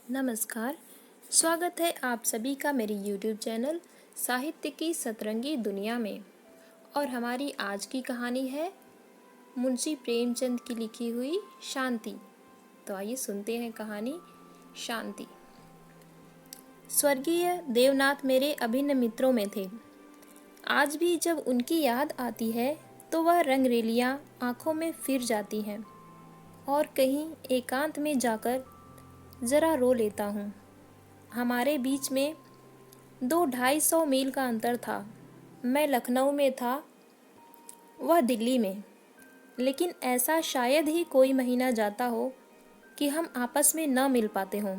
नमस्कार। स्वागत है आप सभी का मेरे YouTube चैनल साहित्य की सतरंगी दुनिया में। और हमारी आज की कहानी है मुंशी प्रेमचंद की लिखी हुई शांति। तो आइए सुनते हैं कहानी शांति। स्वर्गीय देवनाथ मेरे अभिन्न मित्रों में थे। आज भी जब उनकी याद आती है तो वह रंगरेलियां आंखों में फिर जाती हैं और कहीं एकांत में जाकर ज़रा रो लेता हूँ। हमारे बीच में 200-250 मील का अंतर था। मैं लखनऊ में था, वह दिल्ली में। लेकिन ऐसा शायद ही कोई महीना जाता हो कि हम आपस में न मिल पाते हों।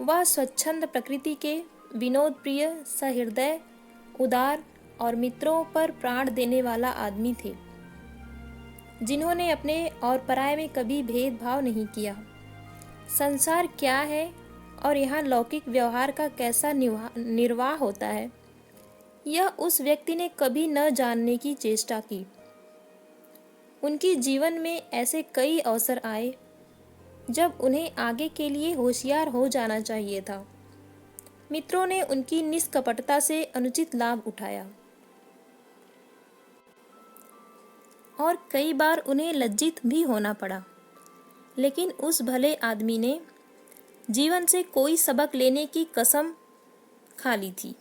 वह स्वच्छंद प्रकृति के विनोद प्रिय, सहृदय, उदार और मित्रों पर प्राण देने वाला आदमी थे, जिन्होंने अपने और पराये में कभी भेदभाव नहीं किया। संसार क्या है और यहाँ लौकिक व्यवहार का कैसा निर्वाह होता है, यह उस व्यक्ति ने कभी न जानने की चेष्टा की। उनके जीवन में ऐसे कई अवसर आए जब उन्हें आगे के लिए होशियार हो जाना चाहिए था। मित्रों ने उनकी निष्कपटता से अनुचित लाभ उठाया और कई बार उन्हें लज्जित भी होना पड़ा। लेकिन उस भले आदमी ने जीवन से कोई सबक लेने की कसम खा ली थी।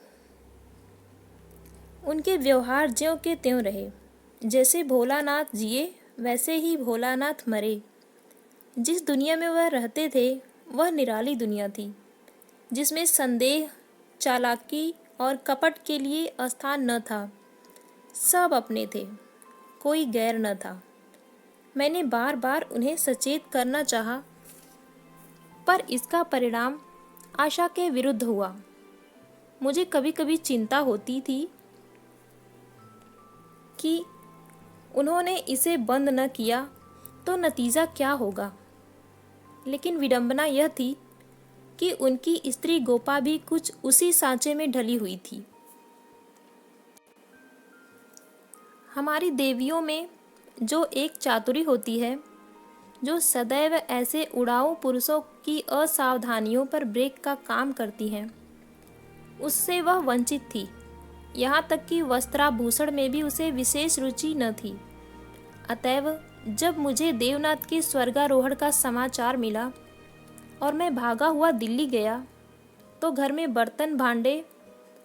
उनके व्यवहार ज्यों के त्यों रहे। जैसे भोलानाथ जिए वैसे ही भोलानाथ मरे। जिस दुनिया में वह रहते थे वह निराली दुनिया थी, जिसमें संदेह, चालाकी और कपट के लिए स्थान न था। सब अपने थे, कोई गैर न था। मैंने बार बार उन्हें सचेत करना चाहा, पर इसका परिणाम आशा के विरुद्ध हुआ। मुझे कभी कभी चिंता होती थी कि उन्होंने इसे बंद न किया तो नतीजा क्या होगा। लेकिन विडंबना यह थी कि उनकी स्त्री गोपा भी कुछ उसी सांचे में ढली हुई थी। हमारी देवियों में जो एक चातुरी होती है, जो सदैव ऐसे उड़ाऊ पुरुषों की असावधानियों पर ब्रेक का काम करती हैं, उससे वह वंचित थी। यहाँ तक कि वस्त्राभूषण में भी उसे विशेष रुचि न थी। अतएव जब मुझे देवनाथ के स्वर्गारोहण का समाचार मिला और मैं भागा हुआ दिल्ली गया, तो घर में बर्तन भांडे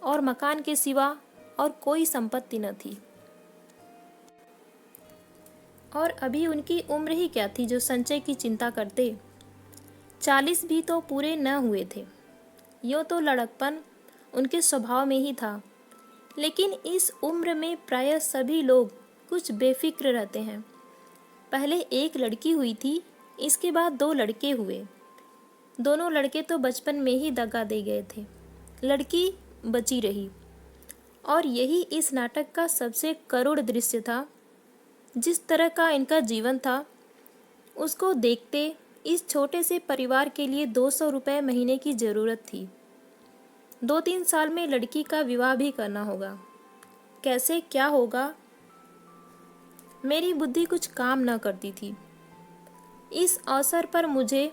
और मकान के सिवा और कोई संपत्ति न थी। और अभी उनकी उम्र ही क्या थी जो संचय की चिंता करते। 40 भी तो पूरे न हुए थे। यूँ तो लड़कपन उनके स्वभाव में ही था, लेकिन इस उम्र में प्रायः सभी लोग कुछ बेफिक्र रहते हैं। पहले एक लड़की हुई थी, इसके बाद 2 लड़के हुए। दोनों लड़के तो बचपन में ही दगा दे गए थे, लड़की बची रही। और यही इस नाटक का सबसे करुण दृश्य था। जिस तरह का इनका जीवन था, उसको देखते इस छोटे से परिवार के लिए 200 रुपये महीने की ज़रूरत थी। 2-3 साल में लड़की का विवाह भी करना होगा। कैसे क्या होगा, मेरी बुद्धि कुछ काम न करती थी। इस अवसर पर मुझे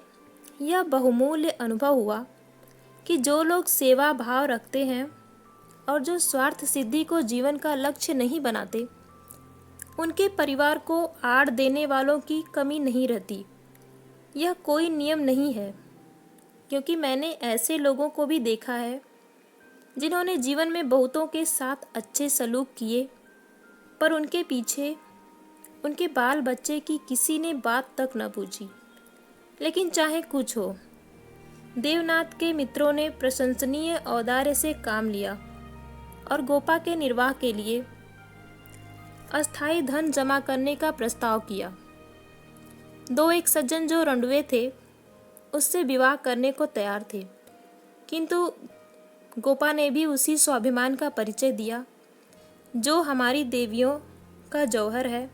यह बहुमूल्य अनुभव हुआ कि जो लोग सेवा भाव रखते हैं और जो स्वार्थ सिद्धि को जीवन का लक्ष्य नहीं बनाते, उनके परिवार को आड़ देने वालों की कमी नहीं रहती। यह कोई नियम नहीं है, क्योंकि मैंने ऐसे लोगों को भी देखा है जिन्होंने जीवन में बहुतों के साथ अच्छे सलूक किए, पर उनके पीछे उनके बाल बच्चे की किसी ने बात तक न पूछी। लेकिन चाहे कुछ हो, देवनाथ के मित्रों ने प्रशंसनीय औदार्य से काम लिया और गोपा के निर्वाह के लिए अस्थायी धन जमा करने का प्रस्ताव किया। 2-1 सज्जन जो रंडुए थे, उससे विवाह करने को तैयार थे, किंतु गोपा ने भी उसी स्वाभिमान का परिचय दिया जो हमारी देवियों का जौहर है,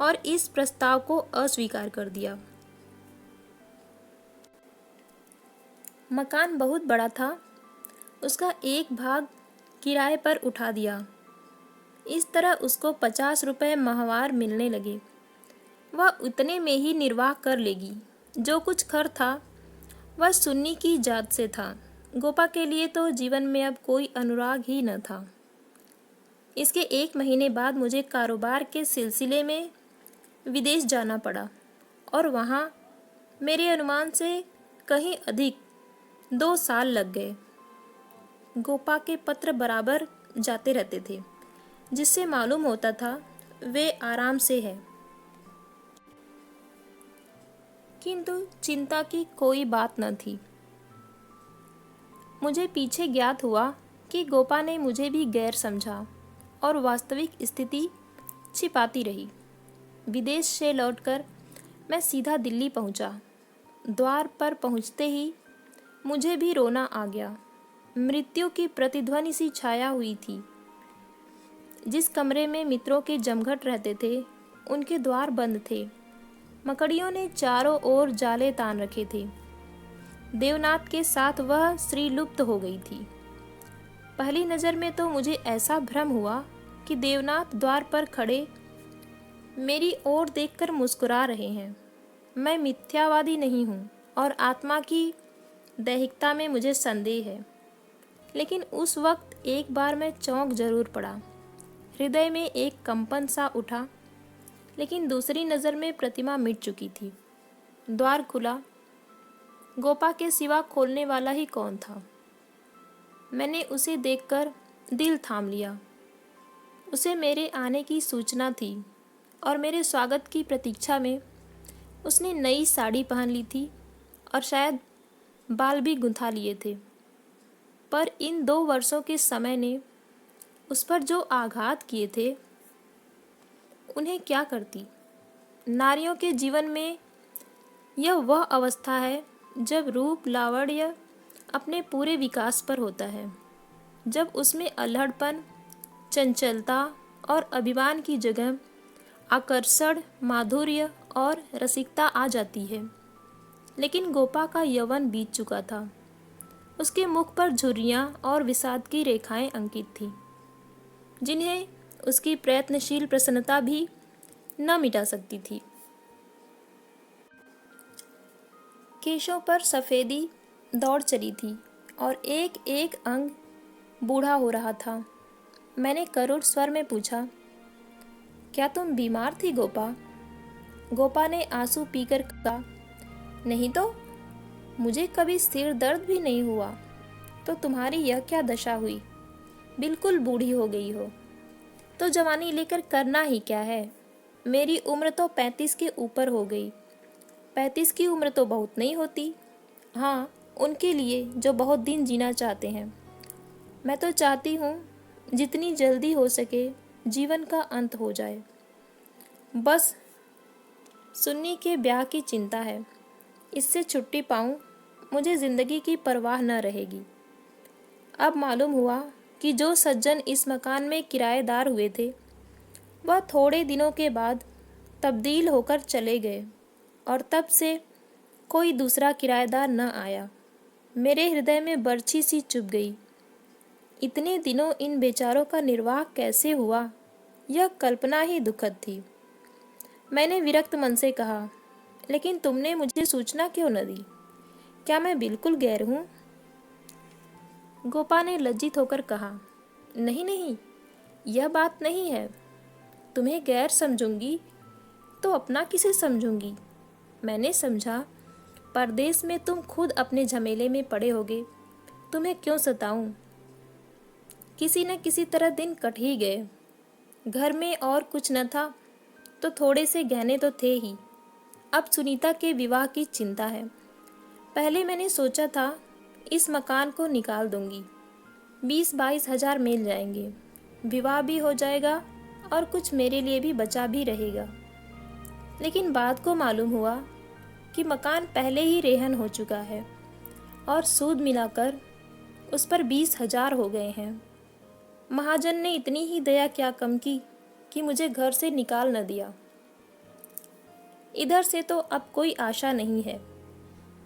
और इस प्रस्ताव को अस्वीकार कर दिया। मकान बहुत बड़ा था, उसका एक भाग किराए पर उठा दिया। इस तरह उसको 50 रुपये माहवार मिलने लगे। वह उतने में ही निर्वाह कर लेगी। जो कुछ खर्च था वह सुन्नी की जात से था। गोपा के लिए तो जीवन में अब कोई अनुराग ही न था। इसके 1 महीने बाद मुझे कारोबार के सिलसिले में विदेश जाना पड़ा और वहाँ मेरे अनुमान से कहीं अधिक 2 साल लग गए। गोपा के पत्र बराबर जाते रहते थे, जिससे मालूम होता था वे आराम से है। किंतु चिंता की कोई बात न थी। मुझे पीछे ज्ञात हुआ कि गोपा ने मुझे भी गैर समझा और वास्तविक स्थिति छिपाती रही। विदेश से लौटकर मैं सीधा दिल्ली पहुंचा। द्वार पर पहुंचते ही मुझे भी रोना आ गया। मृत्यु की प्रतिध्वनि सी छाया हुई थी। जिस कमरे में मित्रों के जमघट रहते थे, उनके द्वार बंद थे। मकड़ियों ने चारों ओर जाले तान रखे थे। देवनाथ के साथ वह स्त्री लुप्त हो गई थी। पहली नज़र में तो मुझे ऐसा भ्रम हुआ कि देवनाथ द्वार पर खड़े मेरी ओर देखकर मुस्कुरा रहे हैं। मैं मिथ्यावादी नहीं हूँ और आत्मा की दैहिकता में मुझे संदेह है, लेकिन उस वक्त एक बार मैं चौंक जरूर पड़ा। हृदय में एक कंपन सा उठा, लेकिन दूसरी नज़र में प्रतिमा मिट चुकी थी। द्वार खुला। गोपा के सिवा खोलने वाला ही कौन था। मैंने उसे देखकर दिल थाम लिया। उसे मेरे आने की सूचना थी और मेरे स्वागत की प्रतीक्षा में उसने नई साड़ी पहन ली थी और शायद बाल भी गुंथा लिए थे। पर इन 2 वर्षों के समय ने उस पर जो आघात किए थे, उन्हें क्या करती। नारियों के जीवन में यह वह अवस्था है जब रूप लावण्य अपने पूरे विकास पर होता है, जब उसमें अल्हड़पन, चंचलता और अभिमान की जगह आकर्षण, माधुर्य और रसिकता आ जाती है। लेकिन गोपा का यौवन बीत चुका था। उसके मुख पर झुर्रियाँ और विषाद की रेखाएं अंकित थीं, जिन्हें उसकी प्रयत्नशील प्रसन्नता भी न मिटा सकती थी। केशों पर सफ़ेदी दौड़ चली थी और एक एक अंग बूढ़ा हो रहा था। मैंने करुण स्वर में पूछा, क्या तुम बीमार थी गोपा? गोपा ने आंसू पीकर कहा, नहीं तो, मुझे कभी सिर दर्द भी नहीं हुआ। तो तुम्हारी यह क्या दशा हुई? बिल्कुल बूढ़ी हो गई हो। तो जवानी लेकर करना ही क्या है? मेरी उम्र तो 35 के ऊपर हो गई। 35 की उम्र तो बहुत नहीं होती। हाँ, उनके लिए जो बहुत दिन जीना चाहते हैं। मैं तो चाहती हूँ जितनी जल्दी हो सके जीवन का अंत हो जाए। बस सुन्नी के ब्याह की चिंता है। इससे छुट्टी पाऊँ, मुझे ज़िंदगी की परवाह न रहेगी। अब मालूम हुआ कि जो सज्जन इस मकान में किराएदार हुए थे, वह थोड़े दिनों के बाद तब्दील होकर चले गए और तब से कोई दूसरा किराएदार न आया। मेरे हृदय में बर्छी सी चुभ गई। इतने दिनों इन बेचारों का निर्वाह कैसे हुआ, यह कल्पना ही दुखद थी। मैंने विरक्त मन से कहा, लेकिन तुमने मुझे सूचना क्यों न दी? क्या मैं बिल्कुल गैर हूँ? गोपा ने लज्जित होकर कहा, नहीं नहीं, यह बात नहीं है। तुम्हें गैर समझूंगी तो अपना किसे समझूंगी? मैंने समझा, परदेश में तुम खुद अपने झमेले में पड़े होगे, तुम्हें क्यों सताऊं? किसी न किसी तरह दिन कट ही गए। घर में और कुछ न था तो थोड़े से गहने तो थे ही। अब सुनीता के विवाह की चिंता है। पहले मैंने सोचा था इस मकान को निकाल दूंगी, 20-22 हजार मिल जाएंगे, विवाह भी हो जाएगा और कुछ मेरे लिए भी बचा भी रहेगा। लेकिन बाद को मालूम हुआ कि मकान पहले ही रेहन हो चुका है और सूद मिलाकर उस पर 20 हजार हो गए हैं। महाजन ने इतनी ही दया क्या कम की कि मुझे घर से निकाल न दिया। इधर से तो अब कोई आशा नहीं है।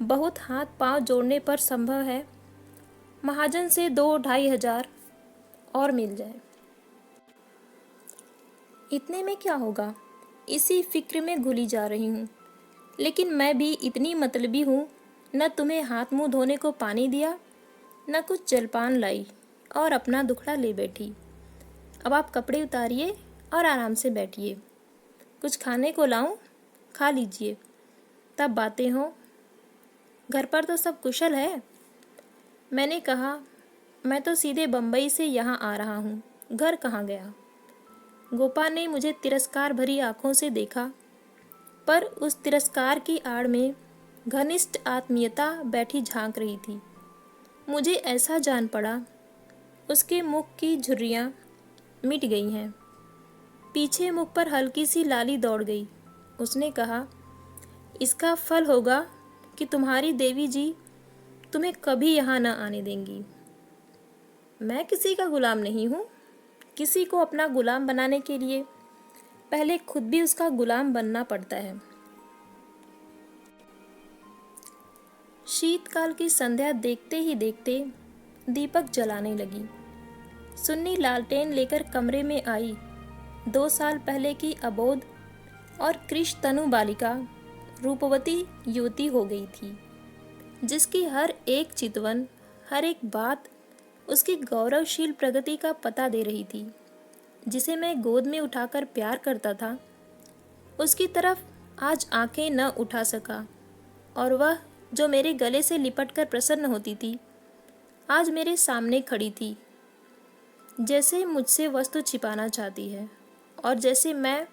बहुत हाथ पांव जोड़ने पर संभव है महाजन से 2-2.5 हजार और मिल जाए। इतने में क्या होगा, इसी फिक्र में घुली जा रही हूँ। लेकिन मैं भी इतनी मतलबी हूँ न तुम्हें हाथ मुंह धोने को पानी दिया, न कुछ जलपान लाई और अपना दुखड़ा ले बैठी। अब आप कपड़े उतारिए और आराम से बैठिए। कुछ खाने को लाऊं? खा लीजिए, तब बातें हों। घर पर तो सब कुशल है? मैंने कहा, मैं तो सीधे बम्बई से यहाँ आ रहा हूँ, घर कहाँ गया। गोपा ने मुझे तिरस्कार भरी आंखों से देखा, पर उस तिरस्कार की आड़ में घनिष्ठ आत्मीयता बैठी झांक रही थी। मुझे ऐसा जान पड़ा, उसके मुख की झुर्रियाँ मिट गई हैं। पीछे मुख पर हल्की सी लाली दौड़ गई। उसने कहा, इसका फल होगा कि तुम्हारी देवी जी तुम्हें कभी यहाँ न आने देंगी। मैं किसी का गुलाम नहीं हूँ। किसी को अपना गुलाम बनाने के लिए पहले खुद भी उसका गुलाम बनना पड़ता है। शीतकाल की संध्या देखते ही देखते दीपक जलाने लगी। सुन्नी लालटेन लेकर कमरे में आई। 2 साल पहले की अबोध और कृश तनु बालिका रूपवती युवती हो गई थी, जिसकी हर एक चितवन, हर एक बात उसकी गौरवशील प्रगति का पता दे रही थी। जिसे मैं गोद में उठाकर प्यार करता था, उसकी तरफ आज आंखें न उठा सका, और वह जो मेरे गले से लिपटकर प्रसन्न होती थी, आज मेरे सामने खड़ी थी, जैसे मुझसे वस्तु छिपाना चाहती है और जैसे मैं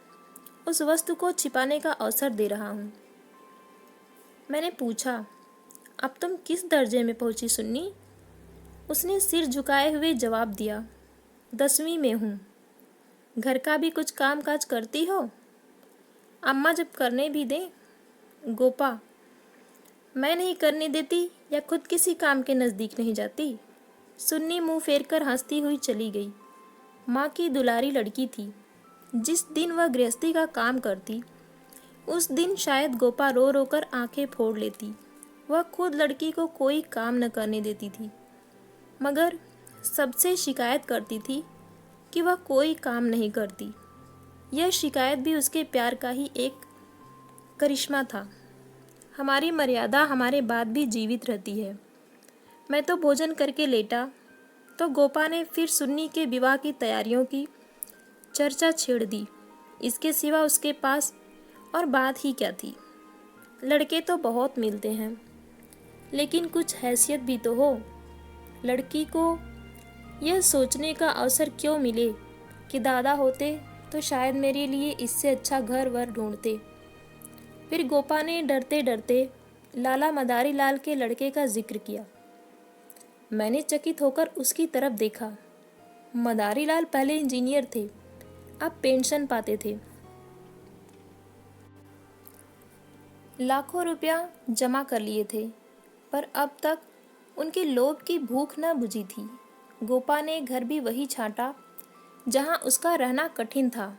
उस वस्तु को छिपाने का अवसर दे रहा हूँ। मैंने पूछा, अब तुम किस दर्जे में पहुँची सुन्नी? उसने सिर झुकाए हुए जवाब दिया, 10वीं में हूँ। घर का भी कुछ काम काज करती हो? अम्मा जब करने भी दें। गोपा, मैं नहीं करने देती या खुद किसी काम के नज़दीक नहीं जाती। सुन्नी मुंह फेर कर हंसती हुई चली गई। माँ की दुलारी लड़की थी। जिस दिन वह गृहस्थी का काम करती, उस दिन शायद गोपा रो रो कर आंखें फोड़ लेती। वह खुद लड़की को कोई काम न करने देती थी, मगर सबसे शिकायत करती थी कि वह कोई काम नहीं करती। यह शिकायत भी उसके प्यार का ही एक करिश्मा था। हमारी मर्यादा हमारे बाद भी जीवित रहती है। मैं तो भोजन करके लेटा तो गोपा ने फिर सुन्नी के विवाह की तैयारियों की चर्चा छेड़ दी। इसके सिवा उसके पास और बात ही क्या थी। लड़के तो बहुत मिलते हैं, लेकिन कुछ हैसियत भी तो हो। लड़की को यह सोचने का अवसर क्यों मिले कि दादा होते तो शायद मेरे लिए इससे अच्छा घर वर ढूंढते। फिर गोपा ने डरते डरते लाला मदारी लाल के लड़के का जिक्र किया। मैंने चकित होकर उसकी तरफ देखा। मदारी लाल पहले इंजीनियर थे, अब पेंशन पाते थे। लाखों रुपया जमा कर लिए थे, पर अब तक उनके लोभ की भूख न बुझी थी। गोपा ने घर भी वही छांटा जहां उसका रहना कठिन था।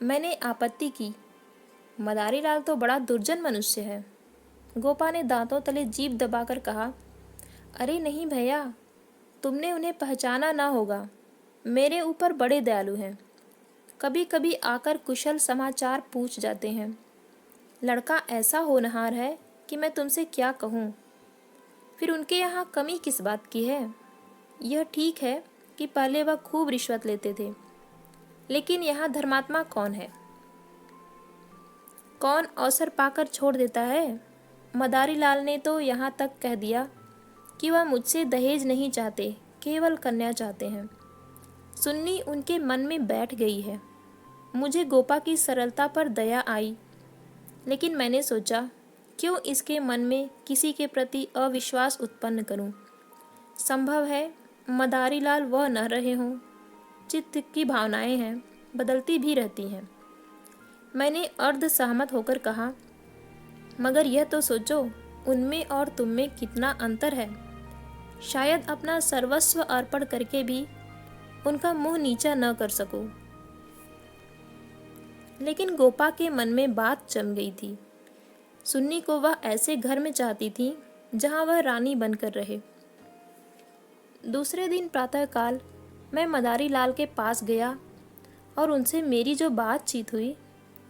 मैंने आपत्ति की, मदारी लाल तो बड़ा दुर्जन मनुष्य है। गोपा ने दांतों तले जीभ दबाकर कहा, अरे नहीं भैया, तुमने उन्हें पहचाना ना होगा। मेरे ऊपर बड़े दयालु हैं। कभी कभी आकर कुशल समाचार पूछ जाते हैं। लड़का ऐसा होनहार है कि मैं तुमसे क्या कहूँ। फिर उनके यहाँ कमी किस बात की है? यह ठीक है कि पहले वह खूब रिश्वत लेते थे, लेकिन यहाँ धर्मात्मा कौन है? कौन अवसर पाकर छोड़ देता है? मदारी लाल ने तो यहाँ तक कह दिया कि वह मुझसे दहेज नहीं चाहते, केवल कन्या चाहते हैं। सुन्नी उनके मन में बैठ गई है। मुझे गोपा की सरलता पर दया आई, लेकिन मैंने सोचा, क्यों इसके मन में किसी के प्रति अविश्वास उत्पन्न करूं? संभव है मदारी लाल वह न रहे हों। चित्त की भावनाएं हैं, बदलती भी रहती हैं। मैंने अर्ध सहमत होकर कहा, मगर यह तो सोचो, उनमें और तुम में कितना अंतर है। शायद अपना सर्वस्व अर्पण करके भी उनका मुंह नीचा न कर सकूं। लेकिन गोपा के मन में बात जम गई थी। सुन्नी को वह ऐसे घर में चाहती थी जहां वह रानी बनकर रहे। दूसरे दिन प्रातःकाल मैं मदारी लाल के पास गया और उनसे मेरी जो बातचीत हुई,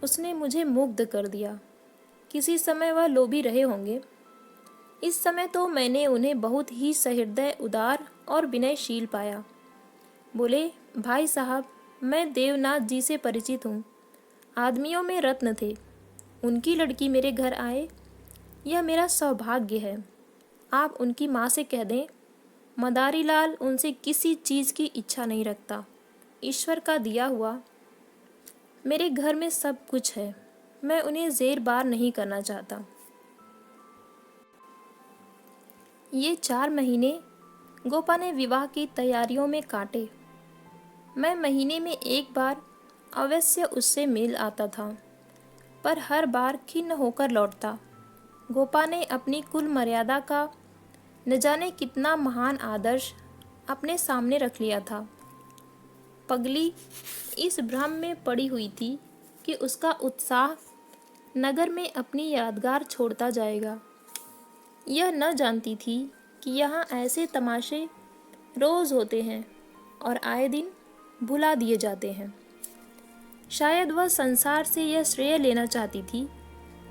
उसने मुझे मुग्ध कर दिया। किसी समय वह लोभी रहे होंगे। इस समय तो मैंने उन्हें बहुत ही सहृदय, उदार और विनयशील पाया। बोले, भाई साहब, मैं देवनाथ जी से परिचित हूँ। आदमियों में रत्न थे। उनकी लड़की मेरे घर आए, यह मेरा सौभाग्य है। आप उनकी माँ से कह दें, मदारीलाल उनसे किसी चीज़ की इच्छा नहीं रखता। ईश्वर का दिया हुआ मेरे घर में सब कुछ है। मैं उन्हें ज़ेर बार नहीं करना चाहता। ये 4 महीने गोपा ने विवाह की तैयारियों में काटे। मैं महीने में एक बार अवश्य उससे मिल आता था, पर हर बार खिन्न होकर लौटता। गोपा ने अपनी कुल मर्यादा का न जाने कितना महान आदर्श अपने सामने रख लिया था। पगली इस भ्रम में पड़ी हुई थी कि उसका उत्साह नगर में अपनी यादगार छोड़ता जाएगा। यह न जानती थी कि यहाँ ऐसे तमाशे रोज़ होते हैं और आए दिन भुला दिए जाते हैं। शायद वह संसार से यह श्रेय लेना चाहती थी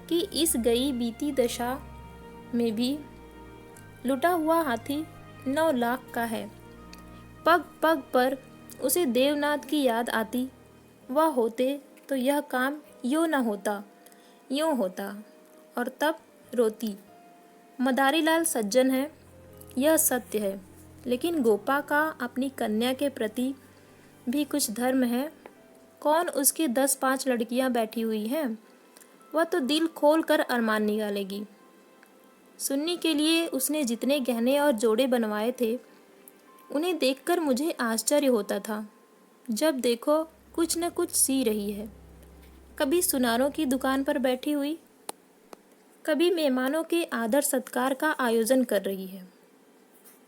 कि इस गई बीती दशा में भी लुटा हुआ हाथी 9 लाख का है। पग पग पर उसे देवनाथ की याद आती। वह होते तो यह काम यूँ न होता, यूँ होता, और तब रोती। मदारीलाल सज्जन है, यह सत्य है, लेकिन गोपा का अपनी कन्या के प्रति भी कुछ धर्म है। कौन उसकी 10-5 लड़कियां बैठी हुई हैं, वह तो दिल खोल कर अरमान निकालेगी। सुन्नी के लिए उसने जितने गहने और जोड़े बनवाए थे, उन्हें देखकर मुझे आश्चर्य होता था। जब देखो कुछ न कुछ सी रही है। कभी सुनारों की दुकान पर बैठी हुई, कभी मेहमानों के आदर सत्कार का आयोजन कर रही है।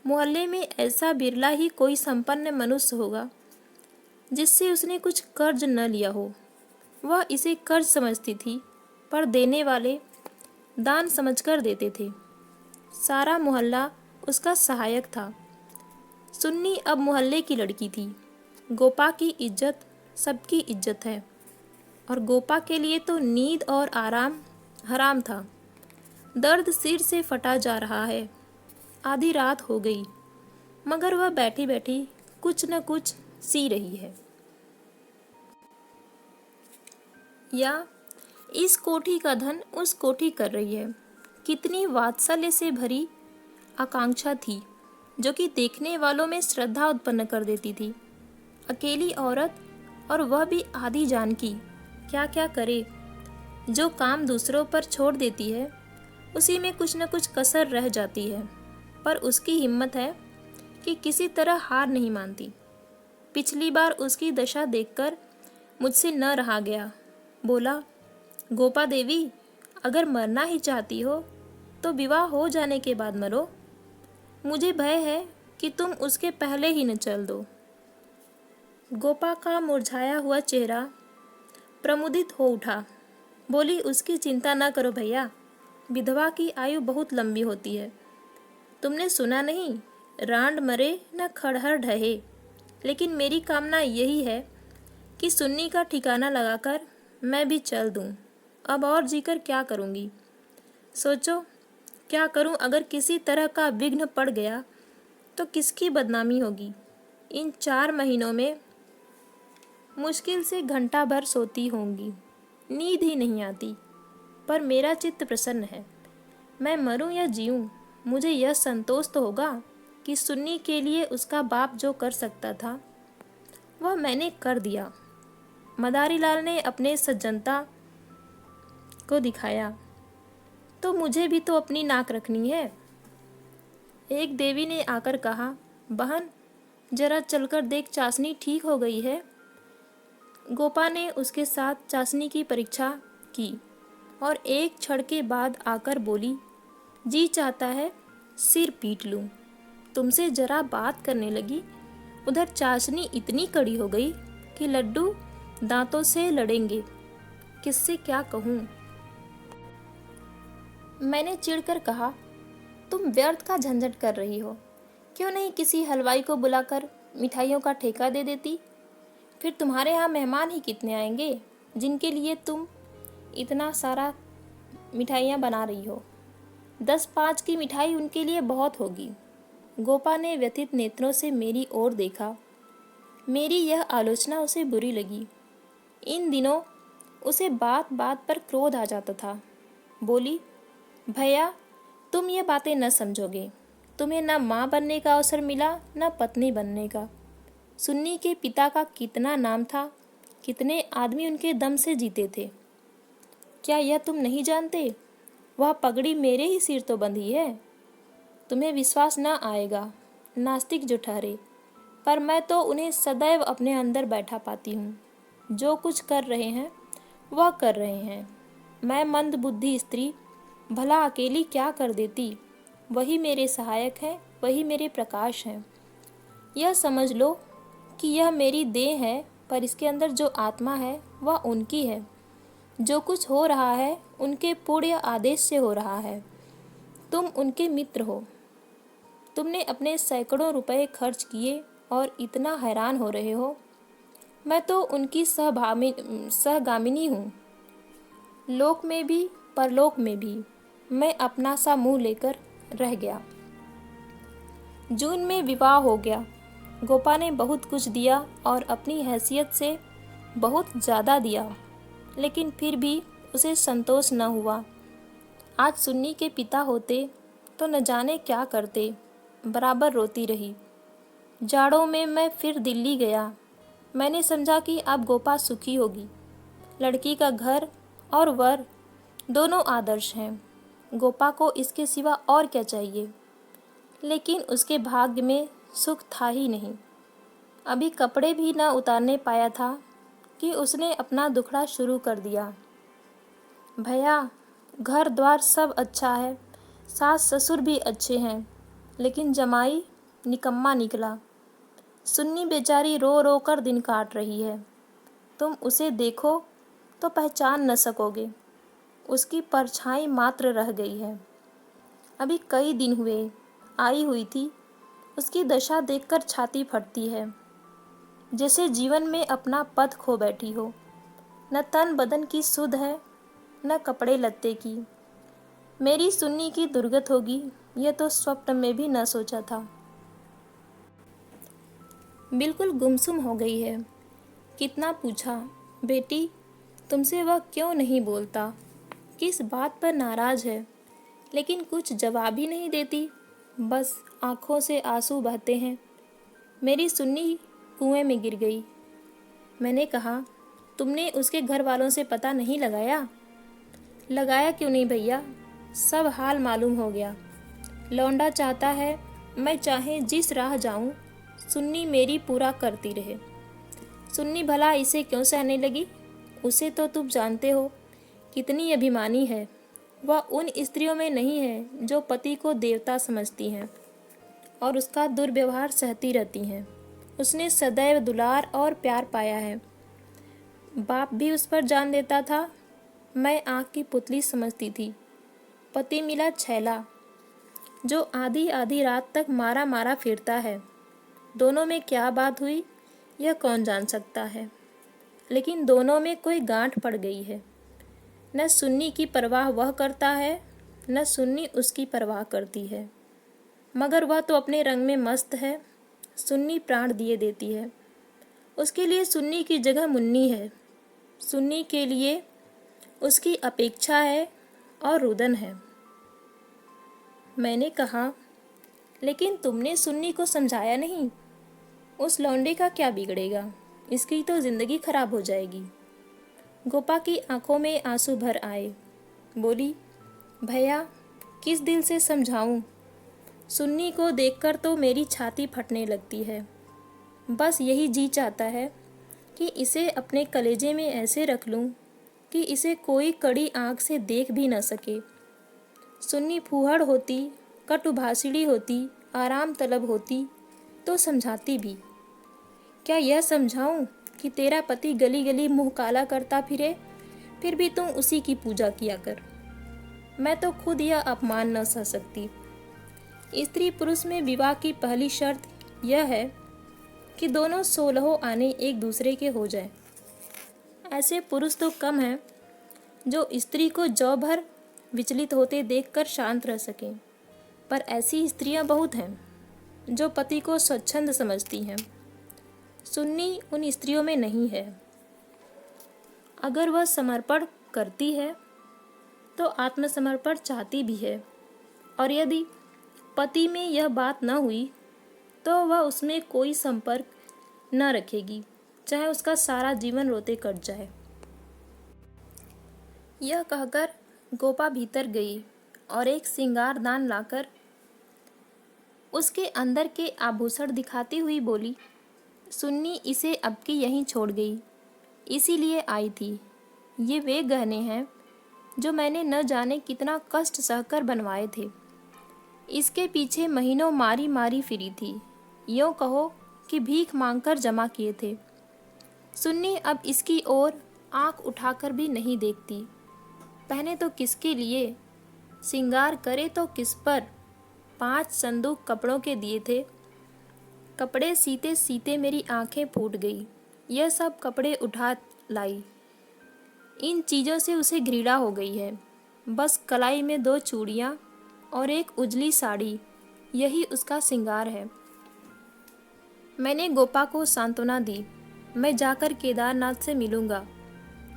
मोहल्ले में ऐसा बिरला ही कोई संपन्न मनुष्य होगा जिससे उसने कुछ कर्ज न लिया हो। वह इसे कर्ज समझती थी, पर देने वाले दान समझकर देते थे। सारा मोहल्ला उसका सहायक था। सुन्नी अब मोहल्ले की लड़की थी। गोपा की इज्जत सबकी इज्जत है, और गोपा के लिए तो नींद और आराम हराम था। दर्द सिर से फटा जा रहा है। आधी रात हो गई, मगर वह बैठी बैठी कुछ न कुछ सी रही है। या इस कोठी का धन उस कोठी कर रही है। कितनी वात्सल्य से भरी आकांक्षा थी, जो कि देखने वालों में श्रद्धा उत्पन्न कर देती थी। अकेली औरत, और वह भी आधी जान की, क्या क्या करे। जो काम दूसरों पर छोड़ देती है, उसी में कुछ न कुछ कसर रह जाती है, पर उसकी हिम्मत है कि किसी तरह हार नहीं मानती। पिछली बार उसकी दशा देखकर मुझसे न रहा गया। बोला, गोपा देवी, अगर मरना ही चाहती हो तो विवाह हो जाने के बाद मरो। मुझे भय है कि तुम उसके पहले ही न चल दो। गोपा का मुरझाया हुआ चेहरा प्रमुदित हो उठा। बोली, उसकी चिंता न करो भैया, विधवा की आयु बहुत लंबी होती है। तुमने सुना नहीं, रांड मरे न खड़हर ढहे। लेकिन मेरी कामना यही है कि सुन्नी का ठिकाना लगाकर मैं भी चल दूं। अब और जीकर क्या करूंगी? सोचो, क्या करूं अगर किसी तरह का विघ्न पड़ गया तो किसकी बदनामी होगी? इन 4 महीनों में मुश्किल से घंटा भर सोती होंगी, नींद ही नहीं आती, पर मेरा चित्त प्रसन्न है। मैं मरूं या जीऊं, मुझे यह संतोष तो होगा कि सुन्नी के लिए उसका बाप जो कर सकता था वह मैंने कर दिया। मदारीलाल ने अपने सज्जनता को दिखाया। तो मुझे भी तो अपनी नाक रखनी है। एक देवी ने आकर कहा, बहन, जरा चलकर देख, चाशनी ठीक हो गई है। गोपा ने उसके साथ चाशनी की परीक्षा की और एक क्षण के बाद आकर बोली, जी चाहता है सिर पीट लूं। तुमसे जरा बात करने लगी, उधर चाशनी इतनी कड़ी हो गई कि लड्डू दांतों से लड़ेंगे। किससे क्या कहूँ? मैंने चिढ़कर कहा, तुम व्यर्थ का झंझट कर रही हो। क्यों नहीं किसी हलवाई को बुलाकर मिठाइयों का ठेका दे देती? फिर तुम्हारे यहाँ मेहमान ही कितने आएंगे जिनके लिए तुम इतना सारा मिठाइयाँ बना रही हो। 10-5 की मिठाई उनके लिए बहुत होगी। गोपा ने व्यथित नेत्रों से मेरी ओर देखा। मेरी यह आलोचना उसे बुरी लगी। इन दिनों उसे बात बात पर क्रोध आ जाता था। बोली, भैया, तुम ये बातें न समझोगे। तुम्हें न माँ बनने का अवसर मिला, न पत्नी बनने का। सुन्नी के पिता का कितना नाम था, कितने आदमी उनके दम से जीते थे। क्या यह तुम नहीं जानते? वह पगड़ी मेरे ही सिर तो बंधी है। तुम्हें विश्वास न आएगा, नास्तिक जो ठहरे, पर मैं तो उन्हें सदैव अपने अंदर बैठा पाती हूँ। जो कुछ कर रहे हैं वह कर रहे हैं। मैं मंद बुद्धि स्त्री भला अकेली क्या कर देती। वही मेरे सहायक हैं, वही मेरे प्रकाश हैं। यह समझ लो कि यह मेरी देह है, पर इसके अंदर जो आत्मा है वह उनकी है। जो कुछ हो रहा है उनके पूर्ण आदेश से हो रहा है। तुम उनके मित्र हो। तुमने अपने सैकड़ों रुपए खर्च किए और इतना हैरान हो रहे हो। मैं तो उनकी सहगामिनी हूँ। लोक में भी परलोक में भी मैं अपना सा मुंह लेकर रह गया। जून में विवाह हो गया। गोपा ने बहुत कुछ दिया और अपनी हैसियत से बहुत ज़्यादा दिया, लेकिन फिर भी उसे संतोष न हुआ। आज सुन्नी के पिता होते तो न जाने क्या करते। बराबर रोती रही। जाड़ों में मैं फिर दिल्ली गया। मैंने समझा कि अब गोपा सुखी होगी। लड़की का घर और वर दोनों आदर्श हैं। गोपा को इसके सिवा और क्या चाहिए? लेकिन उसके भाग्य में सुख था ही नहीं। अभी कपड़े भी न उतारने पाया था कि उसने अपना दुखड़ा शुरू कर दिया। भैया, घर द्वार सब अच्छा है, सास ससुर भी अच्छे हैं, लेकिन जमाई निकम्मा निकला। सुन्नी बेचारी रो रो कर दिन काट रही है। तुम उसे देखो तो पहचान न सकोगे। उसकी परछाई मात्र रह गई है। अभी कई दिन हुए आई हुई थी। उसकी दशा देखकर छाती फटती है, जैसे जीवन में अपना पथ खो बैठी हो। न तन बदन की सुध है, न कपड़े लत्ते की। मेरी सुन्नी की दुर्गत होगी यह तो स्वप्न में भी न सोचा था। बिल्कुल गुमसुम हो गई है। कितना पूछा, बेटी तुमसे वह क्यों नहीं बोलता, किस बात पर नाराज है, लेकिन कुछ जवाब ही नहीं देती। बस आँखों से आंसू बहते हैं। मेरी सुन्नी कुएं में गिर गई। मैंने कहा, तुमने उसके घर वालों से पता नहीं लगाया? लगाया क्यों नहीं भैया, सब हाल मालूम हो गया। लौंडा चाहता है मैं चाहे जिस राह जाऊं, सुन्नी मेरी पूरा करती रहे। सुन्नी भला इसे क्यों सहने लगी? उसे तो तुम जानते हो कितनी अभिमानी है। वह उन स्त्रियों में नहीं है जो पति को देवता समझती हैं और उसका दुर्व्यवहार सहती रहती हैं। उसने सदैव दुलार और प्यार पाया है। बाप भी उस पर जान देता था। मैं आँख की पुतली समझती थी। पति मिला छैला, जो आधी आधी रात तक मारा मारा फिरता है। दोनों में क्या बात हुई यह कौन जान सकता है, लेकिन दोनों में कोई गांठ पड़ गई है। न सुन्नी की परवाह वह करता है, न सुन्नी उसकी परवाह करती है। मगर वह तो अपने रंग में मस्त है। सुन्नी प्राण दिए देती है। उसके लिए सुन्नी की जगह मुन्नी है। सुन्नी के लिए उसकी अपेक्षा है और रुदन है। मैंने कहा, लेकिन तुमने सुन्नी को समझाया नहीं। उस लौंडे का क्या बिगड़ेगा, इसकी तो जिंदगी खराब हो जाएगी। गोपा की आंखों में आंसू भर आए। बोली, भैया किस दिल से समझाऊं? सुन्नी को देखकर तो मेरी छाती फटने लगती है। बस यही जी चाहता है कि इसे अपने कलेजे में ऐसे रख लूं कि इसे कोई कड़ी आंख से देख भी न सके। सुन्नी फूहड़ होती, कटुभाषिणी होती, आराम तलब होती तो समझाती भी। क्या यह समझाऊं कि तेरा पति गली गली मुंह काला करता फिरे, फिर भी तुम उसी की पूजा किया कर। मैं तो खुद यह अपमान न सह सकती। स्त्री पुरुष में विवाह की पहली शर्त यह है कि दोनों 16 आने एक दूसरे के हो जाए। ऐसे पुरुष तो कम हैं जो स्त्री को जौ भर विचलित होते देखकर शांत रह सकें, पर ऐसी स्त्रियां बहुत हैं जो पति को स्वच्छंद समझती हैं। सुन्नी उन स्त्रियों में नहीं है। अगर वह समर्पण करती है तो आत्मसमर्पण चाहती भी है, और यदि पति में यह बात न हुई तो वह उसमें कोई संपर्क न रखेगी, चाहे उसका सारा जीवन रोते कट जाए। यह कहकर गोपा भीतर गई और एक श्रृंगारदान लाकर उसके अंदर के आभूषण दिखाती हुई बोली, सुन्नी इसे अब की यहीं छोड़ गई, इसीलिए आई थी। ये वे गहने हैं जो मैंने न जाने कितना कष्ट सहकर बनवाए थे। इसके पीछे महीनों मारी मारी फिरी थी, यूँ कहो कि भीख मांगकर जमा किए थे। सुन्नी अब इसकी ओर आंख उठाकर भी नहीं देखती। पहने तो किसके लिए, श्रृंगार करे तो किस पर। 5 संदूक कपड़ों के दिए थे। कपड़े सीते सीते मेरी आंखें फूट गई। यह सब कपड़े उठा लाई। इन चीज़ों से उसे घृणा हो गई है। बस कलाई में 2 चूड़ियाँ और एक उजली साड़ी, यही उसका श्रृंगार है। मैंने गोपा को सांत्वना दी। मैं जाकर केदारनाथ से मिलूंगा,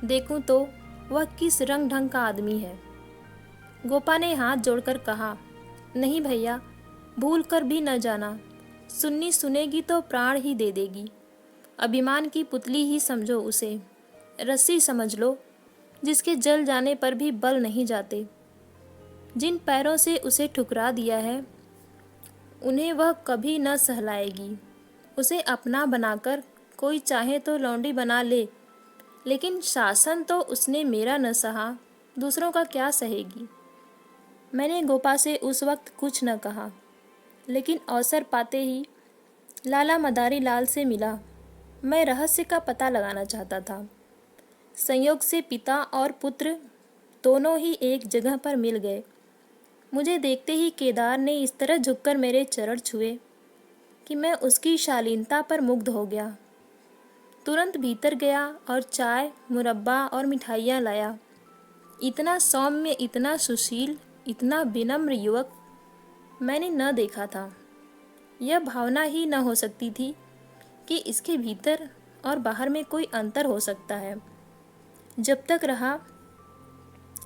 देखूं तो वह किस रंग ढंग का आदमी है। गोपा ने हाथ जोड़कर कहा, नहीं भैया, भूल कर भी न जाना। सुन्नी सुनेगी तो प्राण ही दे देगी। अभिमान की पुतली ही समझो उसे, रस्सी समझ लो जिसके जल जाने पर भी बल नहीं जाते। जिन पैरों से उसे ठुकरा दिया है उन्हें वह कभी न सहलाएगी। उसे अपना बनाकर कोई चाहे तो लौंडी बना ले, लेकिन शासन तो उसने मेरा न सहा, दूसरों का क्या सहेगी। मैंने गोपा से उस वक्त कुछ न कहा, लेकिन अवसर पाते ही लाला मदारी लाल से मिला। मैं रहस्य का पता लगाना चाहता था। संयोग से पिता और पुत्र दोनों ही एक जगह पर मिल गए। मुझे देखते ही केदार ने इस तरह झुककर मेरे चरण छुए कि मैं उसकी शालीनता पर मुग्ध हो गया। तुरंत भीतर गया और चाय, मुरब्बा और मिठाइयाँ लाया। इतना सौम्य, इतना सुशील, इतना विनम्र युवक मैंने न देखा था। यह भावना ही न हो सकती थी कि इसके भीतर और बाहर में कोई अंतर हो सकता है। जब तक रहा,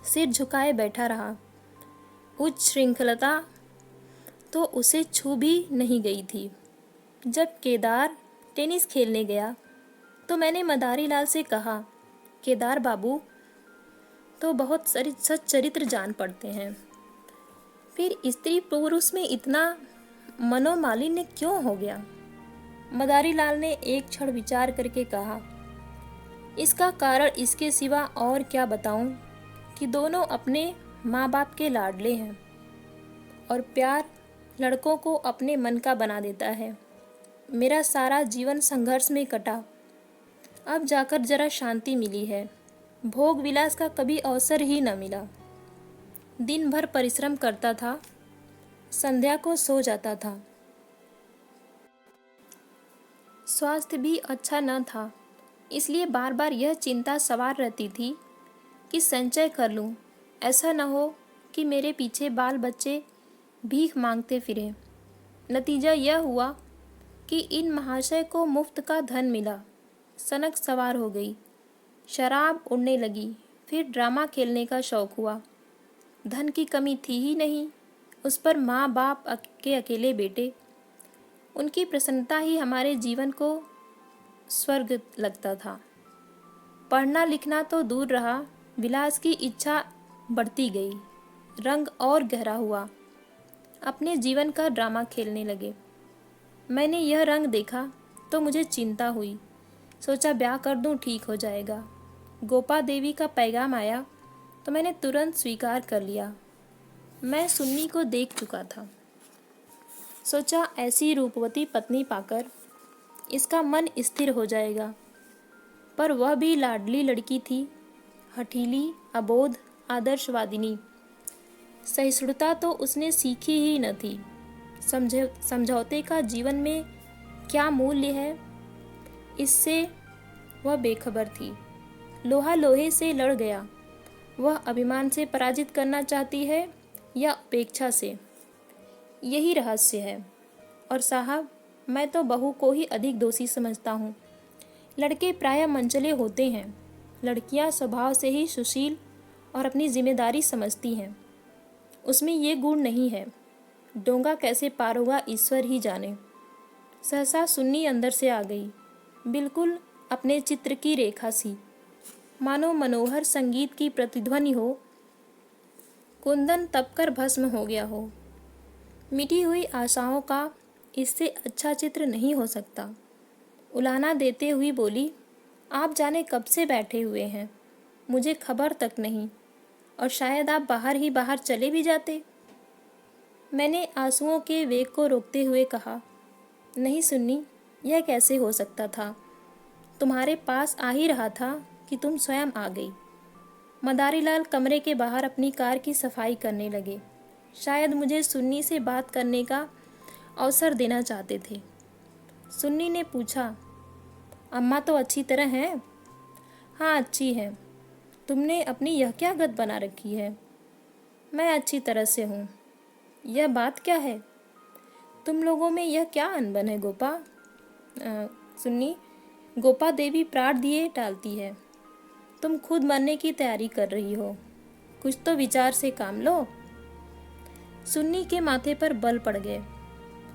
सिर झुकाए बैठा रहा। उच्च श्रृंखलता तो उसे छू भी नहीं गई थी। जब केदार टेनिस खेलने गया तो मैंने मदारी लाल से कहा, केदार बाबू तो बहुत सच्चरित्र जान पड़ते हैं, फिर स्त्री पुरुष में इतना मनोमालिन्य क्यों हो गया। मदारी लाल ने एक क्षण विचार करके कहा, इसका कारण इसके सिवा और क्या बताऊं कि दोनों अपने माँ बाप के लाडले हैं, और प्यार लड़कों को अपने मन का बना देता है। मेरा सारा जीवन संघर्ष में कटा, अब जाकर जरा शांति मिली है। भोग विलास का कभी अवसर ही न मिला। दिन भर परिश्रम करता था, संध्या को सो जाता था। स्वास्थ्य भी अच्छा न था, इसलिए बार बार यह चिंता सवार रहती थी कि संचय कर लूं, ऐसा न हो कि मेरे पीछे बाल बच्चे भीख मांगते फिरें। नतीजा यह हुआ कि इन महाशय को मुफ्त का धन मिला। सनक सवार हो गई, शराब उड़ने लगी, फिर ड्रामा खेलने का शौक हुआ। धन की कमी थी ही नहीं, उस पर माँ बाप के अकेले बेटे। उनकी प्रसन्नता ही हमारे जीवन को स्वर्ग लगता था। पढ़ना लिखना तो दूर रहा, विलास की इच्छा बढ़ती गई, रंग और गहरा हुआ। अपने जीवन का ड्रामा खेलने लगे। मैंने यह रंग देखा तो मुझे चिंता हुई। सोचा ब्याह कर दूं, ठीक हो जाएगा। गोपा देवी का पैगाम आया तो मैंने तुरंत स्वीकार कर लिया। मैं सुन्नी को देख चुका था। सोचा ऐसी रूपवती पत्नी पाकर इसका मन स्थिर हो जाएगा, पर वह भी लाडली लड़की थी, हठीली, अबोध, आदर्शवादिनी। सहिष्णुता तो उसने सीखी ही न थी। समझौते का जीवन में क्या मूल्य है, इससे वह बेखबर थी। लोहा लोहे से लड़ गया, वह अभिमान से पराजित करना चाहती है या अपेक्षा से? यही रहस्य है। और साहब, मैं तो बहू को ही अधिक दोषी समझता हूँ। लड़के प्रायः मनचले होते हैं, लड़कियाँ स्वभाव से ही सुशील और अपनी जिम्मेदारी समझती हैं। उसमें ये गुण नहीं है। डोंगा कैसे पार होगा ईश्वर ही जाने। सहसा सुन्नी अंदर से आ गई, बिल्कुल अपने चित्र की रेखा सी, मानो मनोहर संगीत की प्रतिध्वनि हो। कुंदन तपकर भस्म हो गया हो। मिटी हुई आशाओं का इससे अच्छा चित्र नहीं हो सकता। उलाहना देते हुए बोली, आप जाने कब से बैठे हुए हैं, मुझे खबर तक नहीं, और शायद आप बाहर ही बाहर चले भी जाते। मैंने आंसुओं के वेग को रोकते हुए कहा, नहीं सुन्नी, यह कैसे हो सकता था। तुम्हारे पास आ ही रहा था कि तुम स्वयं आ गई। मदारीलाल कमरे के बाहर अपनी कार की सफाई करने लगे। शायद मुझे सुन्नी से बात करने का अवसर देना चाहते थे। सुन्नी ने पूछा, अम्मा तो अच्छी तरह हैं? हाँ, अच्छी हैं। तुमने अपनी यह क्या गत बना रखी है? मैं अच्छी तरह से हूँ। यह बात क्या है? तुम लोगों में यह क्या अनबन है गोपा? सुन्नी, गोपा देवी प्राण दिए टालती है। तुम खुद मरने की तैयारी कर रही हो, कुछ तो विचार से काम लो। सुन्नी के माथे पर बल पड़ गए।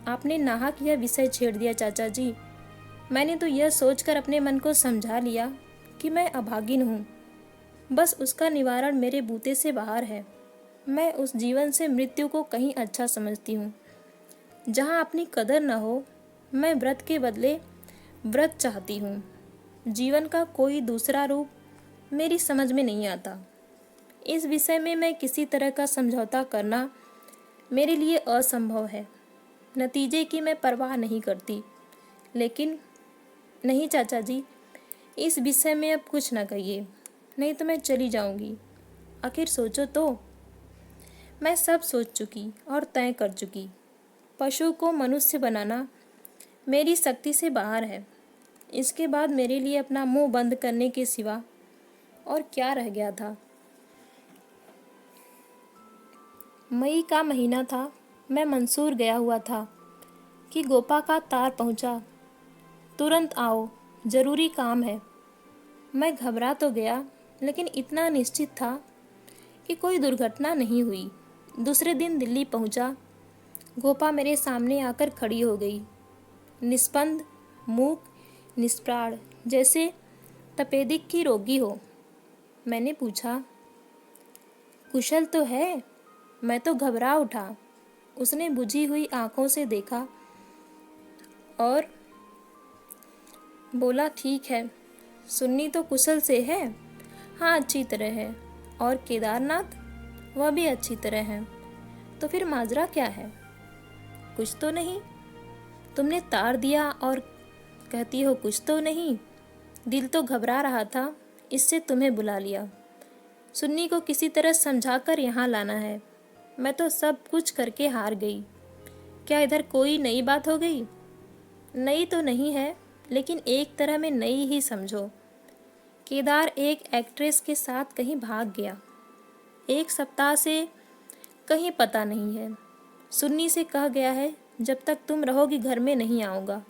आपने नाहक यह विषय छेड़ दिया चाचा जी। मैंने तो यह सोचकर अपने मन को समझा लिया कि मैं अभागिन हूँ। बस उसका निवारण मेरे बूते से बाहर है। मैं उस जीवन से मृत्यु को कहीं अच्छा समझती हूँ। जहाँ अपनी कदर न हो, मैं व्रत के बदले व्रत चाहती हूँ। जीवन का कोई दूसरा रूप मेरी समझ में नहीं आता। इस विषय में मैं किसी तरह का समझौता करना मेरे लिए असंभव है। नतीजे की मैं परवाह नहीं करती। लेकिन नहीं चाचा जी, इस विषय में अब कुछ न कहिए, नहीं तो मैं चली जाऊंगी। आखिर सोचो तो। मैं सब सोच चुकी और तय कर चुकी। पशु को मनुष्य बनाना मेरी शक्ति से बाहर है। इसके बाद मेरे लिए अपना मुंह बंद करने के सिवा और क्या रह गया था। मई का महीना था। मैं मंसूर गया हुआ था कि गोपा का तार पहुंचा। तुरंत आओ, जरूरी काम है। मैं घबरा तो गया, लेकिन इतना निश्चित था कि कोई दुर्घटना नहीं हुई। दूसरे दिन दिल्ली पहुंचा। गोपा मेरे सामने आकर खड़ी हो गई, निस्पंद, मूक, निष्प्राण, जैसे तपेदिक की रोगी हो। मैंने पूछा, कुशल तो है? मैं तो घबरा उठा। उसने बुझी हुई आंखों से देखा और बोला, ठीक है। सुन्नी तो कुशल से है? हाँ, अच्छी तरह है। और केदारनाथ? वह भी अच्छी तरह है। तो फिर माजरा क्या है? कुछ तो नहीं? तुमने तार दिया और कहती हो कुछ तो नहीं। दिल तो घबरा रहा था, इससे तुम्हें बुला लिया। सुन्नी को किसी तरह समझाकर यहाँ लाना है। मैं तो सब कुछ करके हार गई। क्या इधर कोई नई बात हो गई? नई तो नहीं है, लेकिन एक तरह में नई ही समझो। केदार एक एक्ट्रेस के साथ कहीं भाग गया। 1 सप्ताह से कहीं पता नहीं है। सुन्नी से कह गया है, जब तक तुम रहोगी घर में नहीं आऊँगा।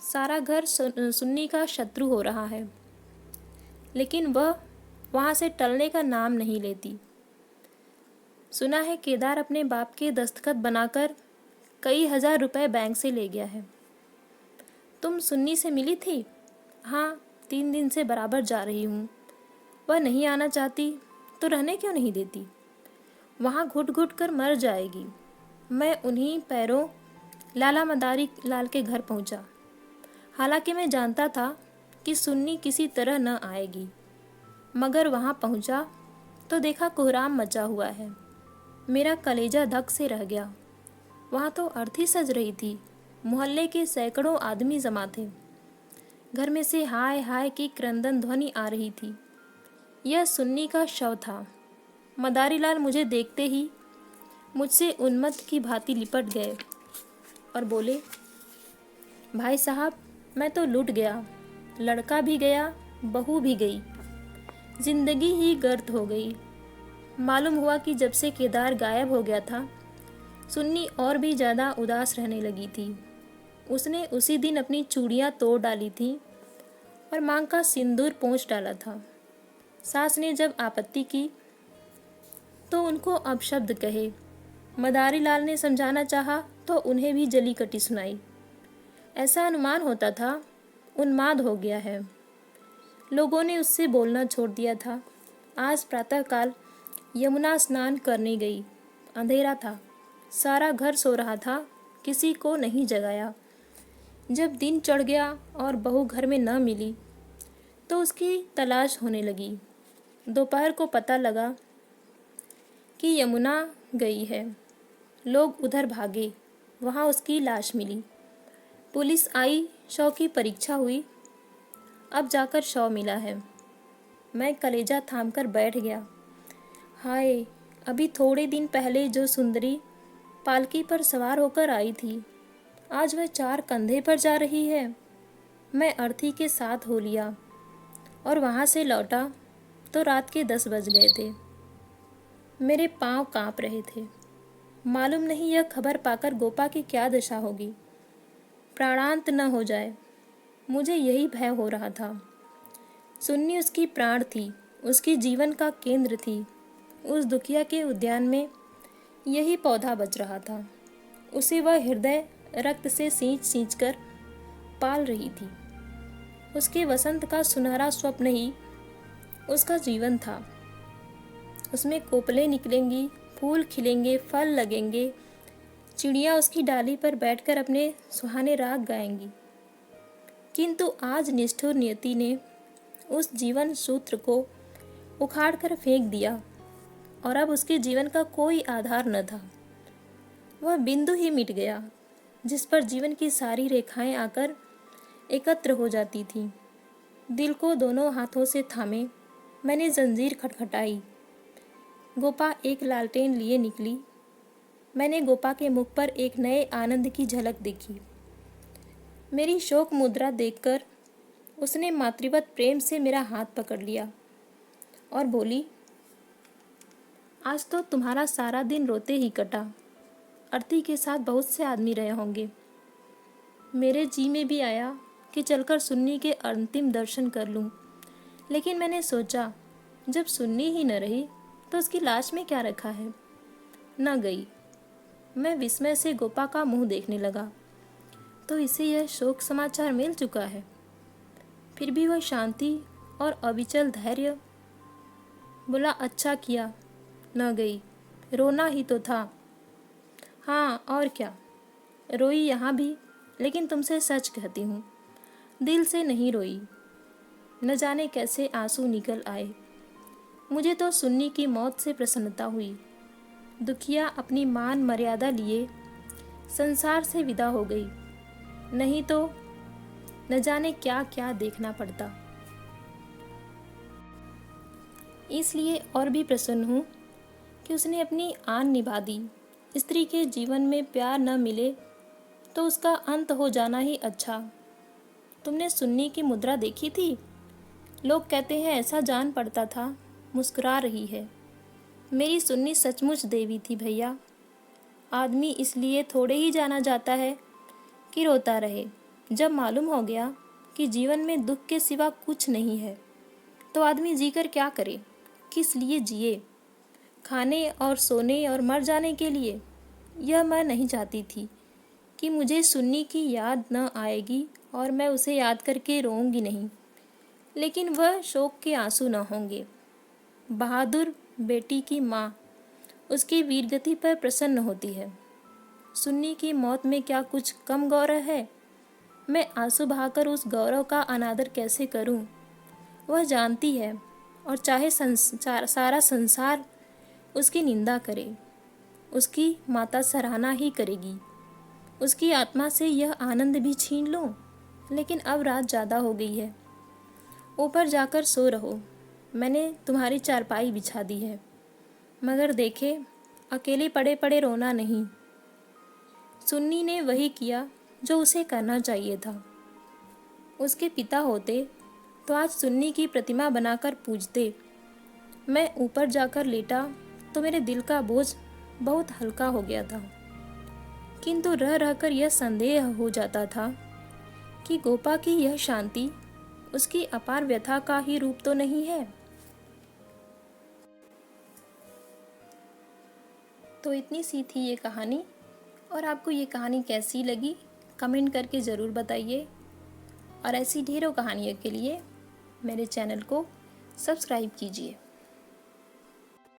सारा घर सुन्नी का शत्रु हो रहा है, लेकिन वह वहाँ से टलने का नाम नहीं लेती। सुना है केदार अपने बाप के दस्तखत बनाकर कई हजार रुपए बैंक से ले गया है। तुम सुन्नी से मिली थी? हाँ, 3 दिन से बराबर जा रही हूँ। वह नहीं आना चाहती तो रहने क्यों नहीं देती? वहाँ घुट घुट कर मर जाएगी। मैं उन्हीं पैरों लाला मदारी लाल के घर पहुँचा। हालांकि मैं जानता था कि सुन्नी किसी तरह न आएगी, मगर वहाँ पहुँचा तो देखा कोहराम मचा हुआ है। मेरा कलेजा धक से रह गया। वहाँ तो अर्थी सज रही थी। मोहल्ले के सैकड़ों आदमी जमा थे। घर में से हाय हाय की क्रंदन ध्वनि आ रही थी। यह सुन्नी का शव था। मदारीलाल मुझे देखते ही मुझसे उन्मत्त की भांति लिपट गए और बोले, भाई साहब, मैं तो लुट गया। लड़का भी गया, बहू भी गई। जिंदगी ही गर्द हो गई। मालूम हुआ कि जब से केदार गायब हो गया था, सुन्नी और भी ज़्यादा उदास रहने लगी थी। उसने उसी दिन अपनी चूड़ियाँ तोड़ डाली थी और मांग का सिंदूर पोंछ डाला था। सास ने जब आपत्ति की तो उनको अपशब्द कहे। मदारी लाल ने समझाना चाहा तो उन्हें भी जली कटी सुनाई। ऐसा अनुमान होता था उन्माद हो गया है। लोगों ने उससे बोलना छोड़ दिया था। आज प्रातःकाल यमुना स्नान करने गई। अंधेरा था, सारा घर सो रहा था, किसी को नहीं जगाया। जब दिन चढ़ गया और बहू घर में न मिली तो उसकी तलाश होने लगी। दोपहर को पता लगा कि यमुना गई है। लोग उधर भागे, वहाँ उसकी लाश मिली। पुलिस आई, शव की परीक्षा हुई, अब जाकर शव मिला है। मैं कलेजा थामकर बैठ गया। हाय, अभी थोड़े दिन पहले जो सुंदरी पालकी पर सवार होकर आई थी, आज वह 4 कंधे पर जा रही है। मैं अर्थी के साथ हो लिया और वहाँ से लौटा तो रात के 10 बज गए थे। मेरे पांव कांप रहे थे। मालूम नहीं यह खबर पाकर गोपा की क्या दशा होगी। प्राणांत न हो जाए, मुझे यही भय हो रहा था। सुन्नी उसकी प्राण थी, उसकी जीवन का केंद्र थी। उस दुखिया के उद्यान में यही पौधा बच रहा था। उसे वह हृदय रक्त से सींच सींच कर पाल रही थी। उसके वसंत का सुनहरा स्वप्न ही उसका जीवन था। उसमें कोपलें निकलेंगी, फूल खिलेंगे, फल लगेंगे, चिड़िया उसकी डाली पर बैठकर अपने सुहाने राग गाएंगी। किंतु आज निष्ठुर नियति ने उस जीवन सूत्र को उखाड़ कर फेंक दिया और अब उसके जीवन का कोई आधार न था। वह बिंदु ही मिट गया जिस पर जीवन की सारी रेखाएं आकर एकत्र हो जाती थीं। दिल को दोनों हाथों से थामे मैंने जंजीर खटखटाई। गोपा एक लालटेन लिए निकली। मैंने गोपा के मुख पर एक नए आनंद की झलक देखी। मेरी शोक मुद्रा देखकर उसने मातृवत प्रेम से मेरा हाथ पकड़ लिया और बोली, आज तो तुम्हारा सारा दिन रोते ही कटा। अर्थी के साथ बहुत से आदमी रहे होंगे। मेरे जी में भी आया कि चलकर सुन्नी के अंतिम दर्शन कर लूं, लेकिन मैंने सोचा जब सुन्नी ही न रही तो उसकी लाश में क्या रखा है। न गई। मैं विस्मय से गोपा का मुंह देखने लगा तो इसे यह शोक समाचार मिल चुका है। फिर भी वह शांति और अविचल धैर्य। बोला, अच्छा किया न गई, रोना ही तो था। हाँ और क्या, रोई यहाँ भी, लेकिन तुमसे सच कहती हूँ, दिल से नहीं रोई। न जाने कैसे आंसू निकल आए। मुझे तो सुन्नी की मौत से प्रसन्नता हुई। दुखिया अपनी मान मर्यादा लिए संसार से विदा हो गई, नहीं तो न जाने क्या क्या देखना पड़ता। इसलिए और भी प्रसन्न हूँ कि उसने अपनी आन निभा दी। स्त्री के जीवन में प्यार न मिले तो उसका अंत हो जाना ही अच्छा। तुमने सुन्नी की मुद्रा देखी थी? लोग कहते हैं ऐसा जान पड़ता था मुस्कुरा रही है। मेरी सुन्नी सचमुच देवी थी भैया। आदमी इसलिए थोड़े ही जाना जाता है कि रोता रहे। जब मालूम हो गया कि जीवन में दुख के सिवा कुछ नहीं है तो आदमी जीकर क्या करे, किस लिए जिए? खाने और सोने और मर जाने के लिए? यह मैं नहीं चाहती थी कि मुझे सुन्नी की याद न आएगी और मैं उसे याद करके रोऊंगी नहीं, लेकिन वह शोक के आंसू न होंगे। बहादुर बेटी की माँ उसकी वीरगति पर प्रसन्न होती है। सुन्नी की मौत में क्या कुछ कम गौरव है? मैं आंसू बहाकर उस गौरव का अनादर कैसे करूं? वह जानती है और चाहे सारा संसार उसकी निंदा करे, उसकी माता सराहना ही करेगी। उसकी आत्मा से यह आनंद भी छीन लूं, लेकिन अब रात ज़्यादा हो गई है। ऊपर जाकर सो रहो, मैंने तुम्हारी चारपाई बिछा दी है। मगर देखे, अकेले पड़े पड़े रोना नहीं। सुन्नी ने वही किया जो उसे करना चाहिए था। उसके पिता होते तो आज सुन्नी की प्रतिमा बनाकर पूजते। मैं ऊपर जाकर लेटा तो मेरे दिल का बोझ बहुत हल्का हो गया था, किंतु रह रहकर यह संदेह हो जाता था कि गोपा की यह शांति उसकी अपार व्यथा का ही रूप तो नहीं है। तो इतनी सी थी ये कहानी, और आपको ये कहानी कैसी लगी कमेंट करके ज़रूर बताइए। और ऐसी ढेरों कहानियों के लिए मेरे चैनल को सब्सक्राइब कीजिए।